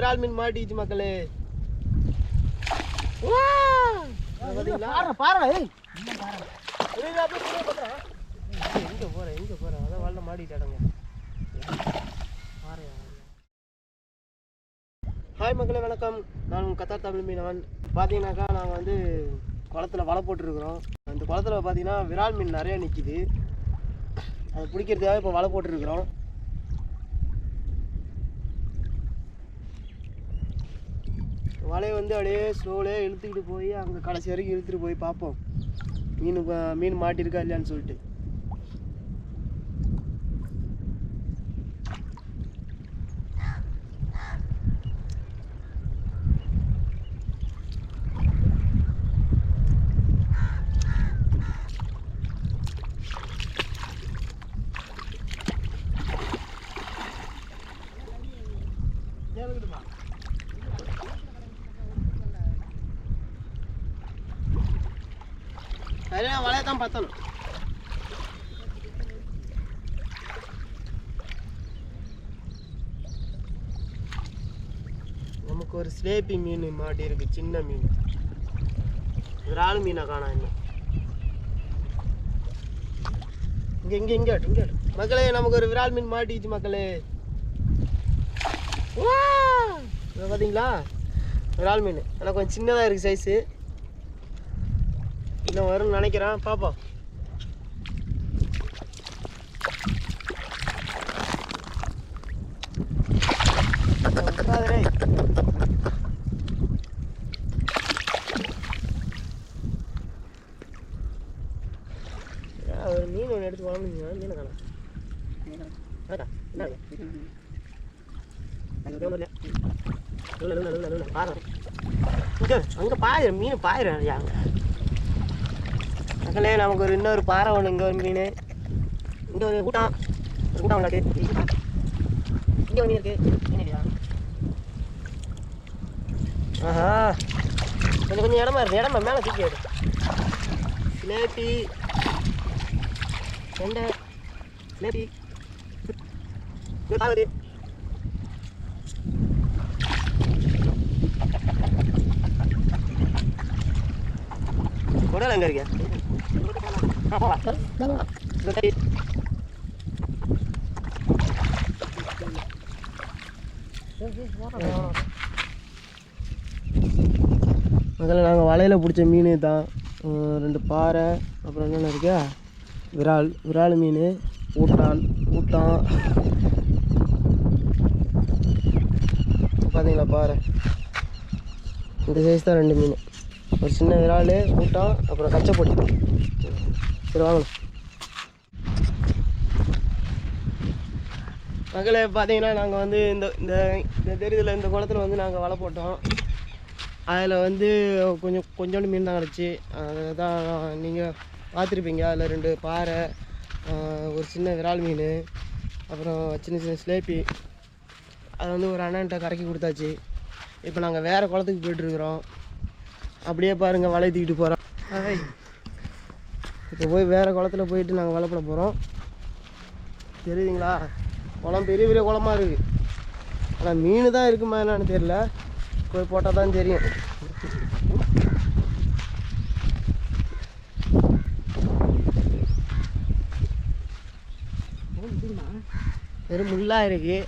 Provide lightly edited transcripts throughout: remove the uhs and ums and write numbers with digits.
விரால் மீன் மாட்டிச்சு மக்களே. எங்க போற அதான் வாழ மாட்டிட்டாங்க. ஹாய் மக்களே, வணக்கம். நான் உங்கள் கத்தார் தமிழ் மீனவன். பார்த்தீங்கன்னாக்கா நாங்கள் வந்து குளத்துல வலை போட்டுருக்குறோம். அந்த குளத்துல பார்த்தீங்கன்னா விரால் மீன் நிறையா நிற்கிது. அதை பிடிக்கிறதுக்காக இப்போ வலை போட்டுருக்குறோம். வலையை வந்து அப்படியே ஸ்லோவிலே இழுத்துக்கிட்டு போய் அங்கே கடைசி வரைக்கும் இழுத்துட்டு போய் பார்ப்போம் மீன் மாட்டிருக்கா இல்லையான்னு சொல்லிட்டு. சரியா வலையை தான் பார்த்தணும். நமக்கு ஒரு ஸ்லேப்பி மீன் மாட்டி இருக்கு, சின்ன மீன். விரால் மீனை காணா இன்னும். இங்கே மக்களே, நமக்கு ஒரு விரால் மீன் மாட்டிச்சு மக்களே. பார்த்தீங்களா விரால் மீன்? ஆனால் கொஞ்சம் சின்னதாக இருக்குது சைஸு. இன்னும் வரும்னு நினைக்கிறேன், பார்ப்போம். ஒரு மீன் ஒன்று எடுத்து வாங்கினீங்க, மீனை காணா. அங்கே பாயிர மீன் பாயிரம். மக்களே, நமக்கு ஒரு இன்னொரு பாறை ஒன்று, இங்கே ஒரு மீன், இங்கே ஒரு கூட்டம் ஒன்று இருக்கு, இங்கே ஒன்று இருக்கு. ஆஹா, கொஞ்சம் இடமா இருக்கு. இடமா மேலே தூக்கி எடு. சிலேபி ரெண்டை சிலேபி தாகுது. உடல் எங்கே இருக்க? அதில் நாங்கள் வலையில் பிடிச்ச மீன் தான். 2 பாறை, அப்புறம் என்னென்ன இருக்கா, விரால் மீன், ஊட்டம். பார்த்தீங்களா பாறை? இந்த சைஸ் தான் 2 மீன். ஒரு சின்ன விரால், ஊட்டம், அப்புறம் கச்சப்பொடி. சரி வாங்கணும் மக்களே. பார்த்தீங்கன்னா நாங்கள் வந்து இந்த தெரிதில் இந்த குளத்தில் வந்து நாங்கள் வலை போட்டோம். அதில் வந்து கொஞ்சோண்டு மீன் தான் கிடச்சி. அதை தான் நீங்கள் பார்த்துருப்பீங்க. அதில் 2 பாறை, ஒரு சின்ன விரால் மீன், அப்புறம் சின்ன ஸ்லேப்பி. அதை வந்து ஒரு அண்ணன்ட்ட கரைக்கி கொடுத்தாச்சு. இப்போ நாங்கள் வேறு குளத்துக்கு போய்ட்டுருக்குறோம். அப்படியே பாருங்கள், வலை தூக்கிட்டு போகிறோம். இப்போ போய் வேறு குளத்துல போயிட்டு நாங்கள் வலை போட போகிறோம். தெரியுதுங்களா? குளம் பெரிய பெரிய குளமாக இருக்குது. ஆனால் மீன் தான் இருக்குமா என்னன்னு தெரியல. போய் போட்டால் தான் தெரியும். வெறும் முள்ளாக இருக்குது.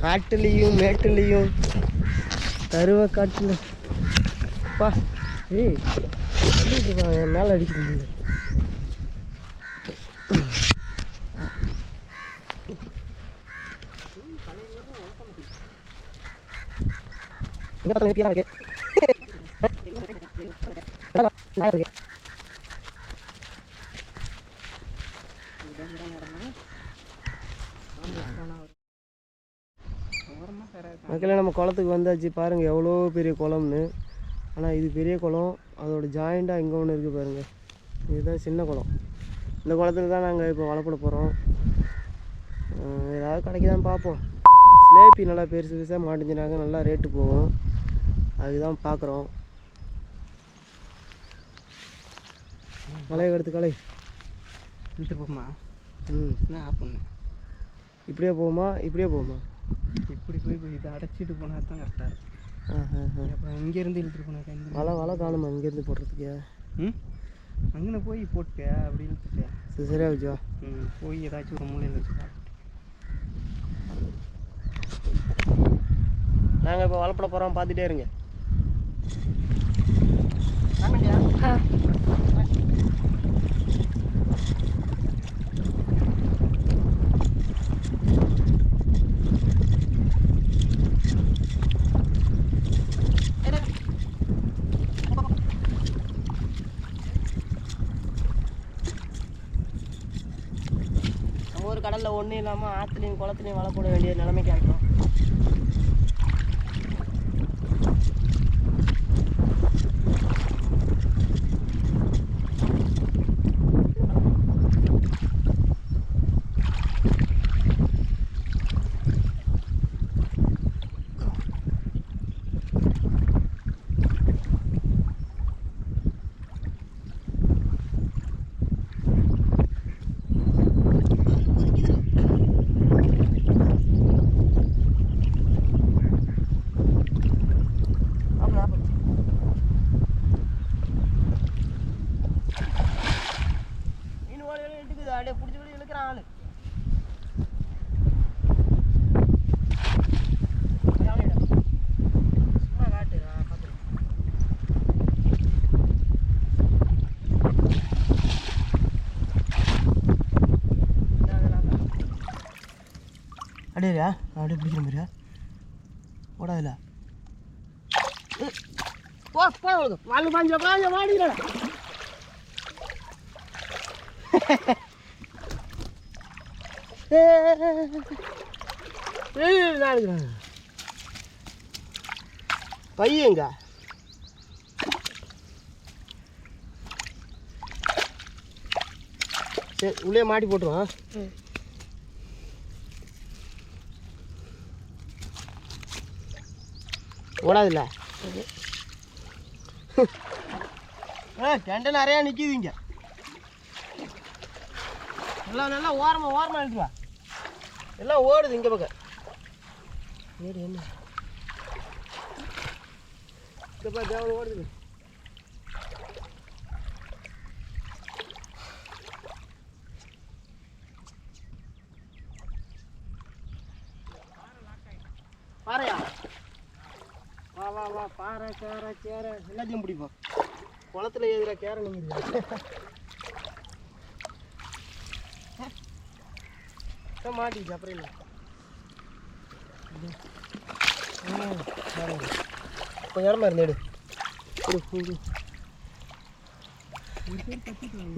காட்டுலேயும் மேட்டுலேயும் கருவ காட்டில் பா. ஏய், என் மேலே அடிக்கிறது. மக்களே, நம்ம குளத்துக்கு வந்தாச்சு. பாருங்கள் எவ்வளோ பெரிய குளம்னு. ஆனால் இது பெரிய குளம். அதோட ஜாயிண்டாக இங்கே ஒன்று இருக்குது பாருங்கள். இதுதான் சின்ன குளம். இந்த குளத்துல தான் நாங்கள் இப்போ வலை போட போகிறோம். ஏதாவது கிடைக்குதான்னு பார்ப்போம். ஸ்லேப்பி நல்லா பெருசாக மாட்டிஞ்சினாங்க, நல்லா ரேட்டு போகும். அதுதான் பார்க்குறோம். கலை எடுத்து கலை இழுத்து போகுமா? ஆஃப் பண்ணு. இப்படியே போகுமா? இப்படியே போகுமா? இப்படி போய் இதை அடைச்சிட்டு போனால் தான் கரெக்டாக இருக்கும். அப்புறம் இங்கேருந்து இழுத்துட்டு போனாக்கா வலை காணுமா இங்கேருந்து போடுறதுக்கு? அங்கே போய் போட்டு அப்படி இழுத்துட்டு சரி சரியா வச்சுவா. போய் ஏதாச்சும் ஒரு மூலையில் வச்சுக்கா. நாங்கள் இப்போ வலைப்பட போகிறோம், பார்த்துட்டே இருங்க. நம்ம ஒரு கடலில் ஒன்றும் இல்லாமல் ஆற்றுலையும் குளத்துலையும் வலை போட வேண்டிய நிலைமைக்கு ஆகிட்டோம். அப்படியே பிடிச்சி பிடிச்சி இழுக்கிறான் ஆளு. சும்மா காட்டு, பார்த்துருக்கேன். அப்படியா அப்படியே பிடிக்கிற மாதிரியா? ஓடாதுல போடுங்க. வாழ் பாஞ்ச பாஞ்ச மாடிக்கிறா. பையங்க சரி உள்ளே மாட்டி போட்டுருவான். ஓடாதுல்ல? கெண்டை நிறையா நிற்கிதுங்க. எல்லாம் நல்லா ஓரமாக எடுத்துவா. எல்லாம் ஓடுது இங்கே பக்கம். ஏடு என்ன இங்கப்பா தேவன் ஓடுது. பாறையா? வா வா வா, பாறை கேரை கேரை எல்லாத்தையும் பிடிப்போம். குளத்துல எதிராக கேரை நிற்கிது. மாட்டிச்சு அப்புறம் இல்லை. கொஞ்சம் இடமா இருந்து எடு.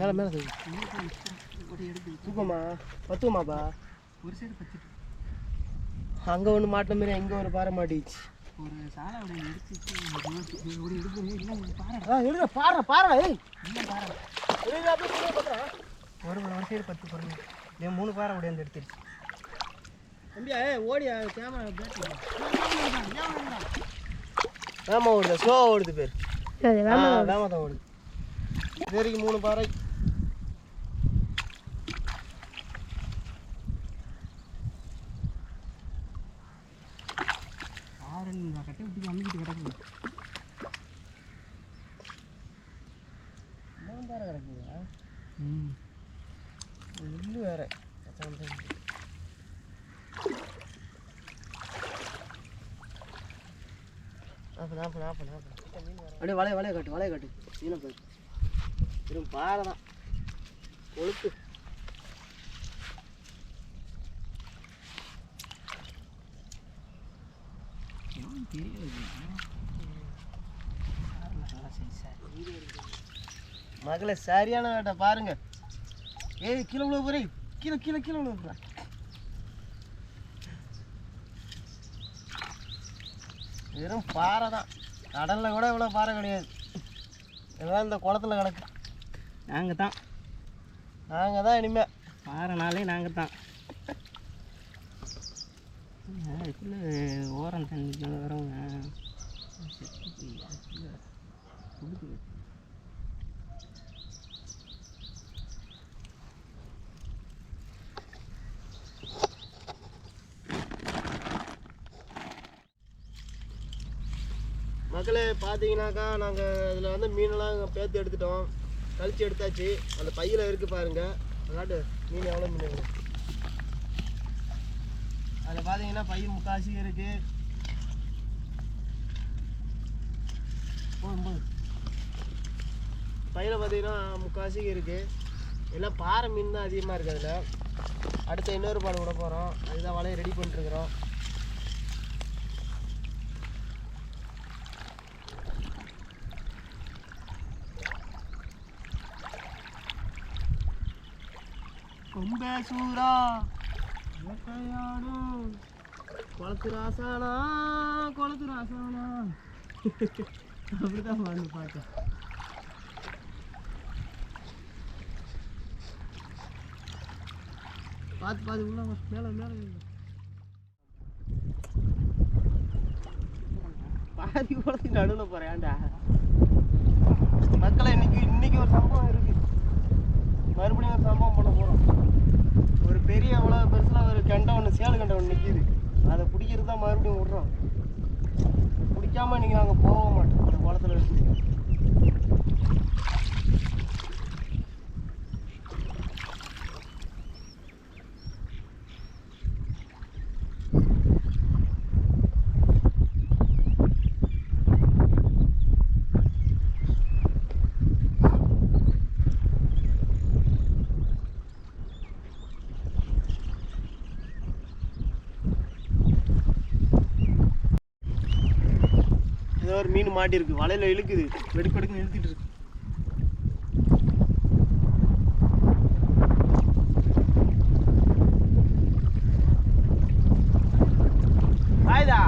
மேலே மேலே தூக்கமா பத்துமாப்பா? ஒரு சைடு பச்சிட்டு அங்கே ஒன்று மாட்டின மாரி இங்கே ஒரு பாறை மாட்டிச்சு. ஒரு சாலை எடுக்க பாறை பாறை. ஏய் ஒரு சைடு 10 பாருங்க. 3 பாறை உடையாந்து எடுத்துருச்சு. தம்பியா ஓடியா கேமரா வேமா ஓடுதா? ஸ்லோவாக ஓடுது பேர். வேமா தான் ஓடுது. சரிக்கு 3 பாறை. கட்டி விட்டு அமுக்கிட்டு கிடக்குது. 3 பாறை கிடக்குதா? இல்லை வேற அப்படியே வலைய காட்டு மீனை போய் வெறும் பாறை தான் கொழுத்து. மகளே சரியான வேட்டை பாருங்க. ஏய் கீழே விழுவ போறே, கீழே கீழே கீழே விழுவ போற. வெறும் பாறை தான். கடலில் கூட இவ்வளோ பாறை கிடையாது. எல்லாம் இந்த குளத்துல கிடக்கு. நாங்கள் தான் இனிமேல் பாறைனாலே நாங்கள் தான். இதுக்குள்ள ஓரம் தண்ணி வரவங்க மக்களே பார்த்தீங்கன்னாக்கா நாங்கள் இதில் வந்து மீனெல்லாம் பேர்த்து எடுத்துட்டோம், கழிச்சு எடுத்தாச்சு. அந்த பையில் இருக்குது பாருங்கள், அதாட்டு மீன் எவ்வளோ மீன் இருக்குது அதில் பார்த்தீங்கன்னா பையன் முக்காசி இருக்குது. போதும் பையில் பார்த்தீங்கன்னா முக்காசி இருக்குது. எல்லாம் பாறை மீன் தான் அதிகமாக இருக்குது அதில். அடுத்த இன்னொரு பாடு விட போகிறோம், அதுதான் வலையை ரெடி பண்ணிட்டுருக்குறோம். கொம்பேசூரா குளத்து ராசானா அப்படிதான் வந்து பார்த்தேன். பார்த்து உள்ள மேலே பாதி குளத்துக்கு நடுவில் போகிறேன்டா. மக்களை இன்னைக்கு ஒரு சம்பவம் இருக்குது, மறுபடியும் ஒரு சம்பவம் பண்ண போகிறோம். ஒரு பெரிய அவ்வளோ பெருசில் ஒரு கெண்டை ஒன்று, சேலு கெண்டை ஒன்று நிற்கிது. அதை பிடிக்கிறது தான் மறுபடியும் விட்றோம். பிடிக்காம இன்றைக்கி நாங்கள் போக மாட்டோம் இந்த குளத்துல வச்சு. ஏதோ ஒரு மீன் மாட்டிருக்கு, வலையில் இழுக்குது, வெடுக்கெடுக்குன்னு இழுத்துட்டு இருக்கு. ஆயுதா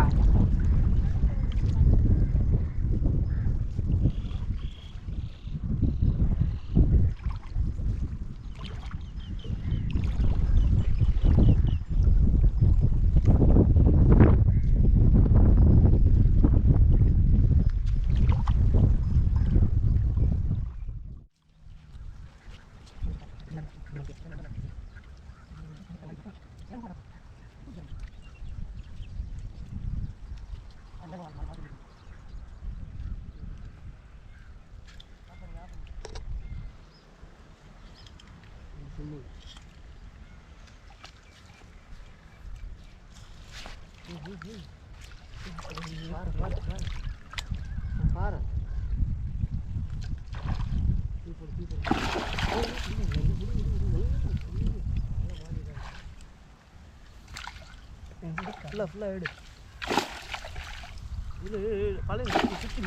பாரு ஃபுல்லாக எடு. இது பழைய சுற்றி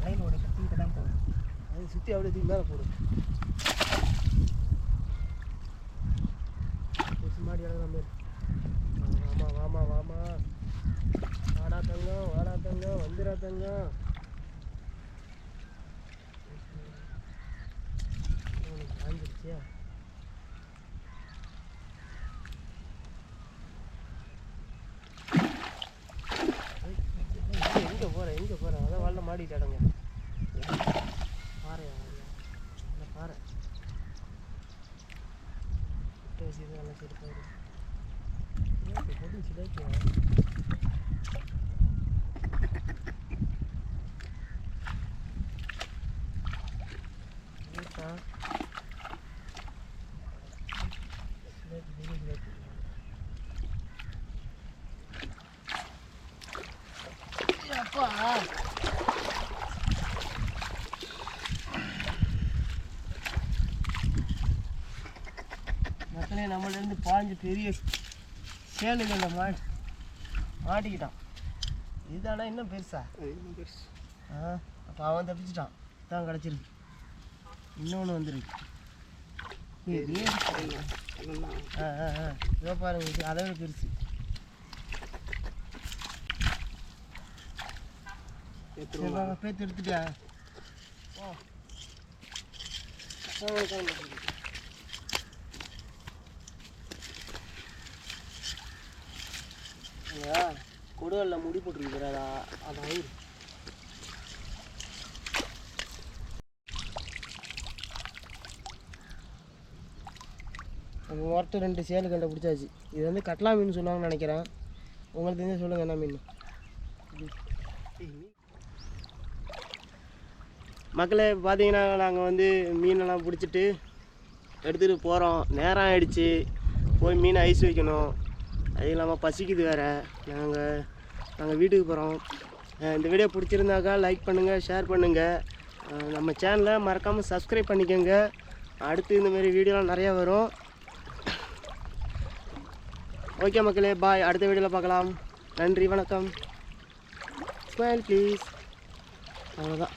லைனோட சுற்றி தான் போடும், அது சுற்றி அப்படியே தூக்கி மேலே போடும். மாடி இடம் நம்ம வாமா வாடா தங்கம் வந்துடா தங்கம். காஞ்சிருச்சியா? எங்கே போகிறேன் அதான் வாழ மாடிட்டாடுங்க. பாறையா பாறை நல்லா சிரிப்பாரு போட்டு சிரிக்க. அப்பா மக்களே, நம்மளேருந்து பாஞ்சு பெரிய சேலுகளை மாட்டிக்கிட்டான். இதானா இன்னும் பெருசா? இன்னும் பெருசு. அப்போ அவன் தப்பிச்சிட்டான், தான் கிடச்சிருக்கு. இன்னொன்று வந்துருக்கு. இதோ பாருங்க, இது அதை விட பெருசு. பேத்து எடுத்துட்டியா? கொடுவல்ல முடி போட்டுருக்கு, அதான் நம்ம ஒருத்தர் 2 சேலு கண்டை பிடிச்சாச்சு. இது வந்து கட்லா மீன் சொல்லுவாங்கன்னு நினைக்கிறேன். உங்களுக்கு தெரிஞ்ச சொல்லுங்கள் என்ன மீன். மக்களே பார்த்தீங்கன்னா நாங்கள் வந்து மீனெல்லாம் பிடிச்சிட்டு எடுத்துகிட்டு போகிறோம். நேரம் ஆகிடுச்சு, போய் மீன் ஐஸ் வைக்கணும். அது இல்லாமல் பசிக்குது வேறு. நாங்கள் வீட்டுக்கு போகிறோம். இந்த வீடியோ பிடிச்சிருந்தாக்கா லைக் பண்ணுங்கள், ஷேர் பண்ணுங்கள். நம்ம சேனலை மறக்காமல் சப்ஸ்கிரைப் பண்ணிக்கோங்க. அடுத்து இந்தமாரி வீடியோலாம் நிறையா வரும். ஓகே மக்களே, பாய். அடுத்த வீடியோவில் பார்க்கலாம். நன்றி, வணக்கம். Smile please. அவ்வளோதான்.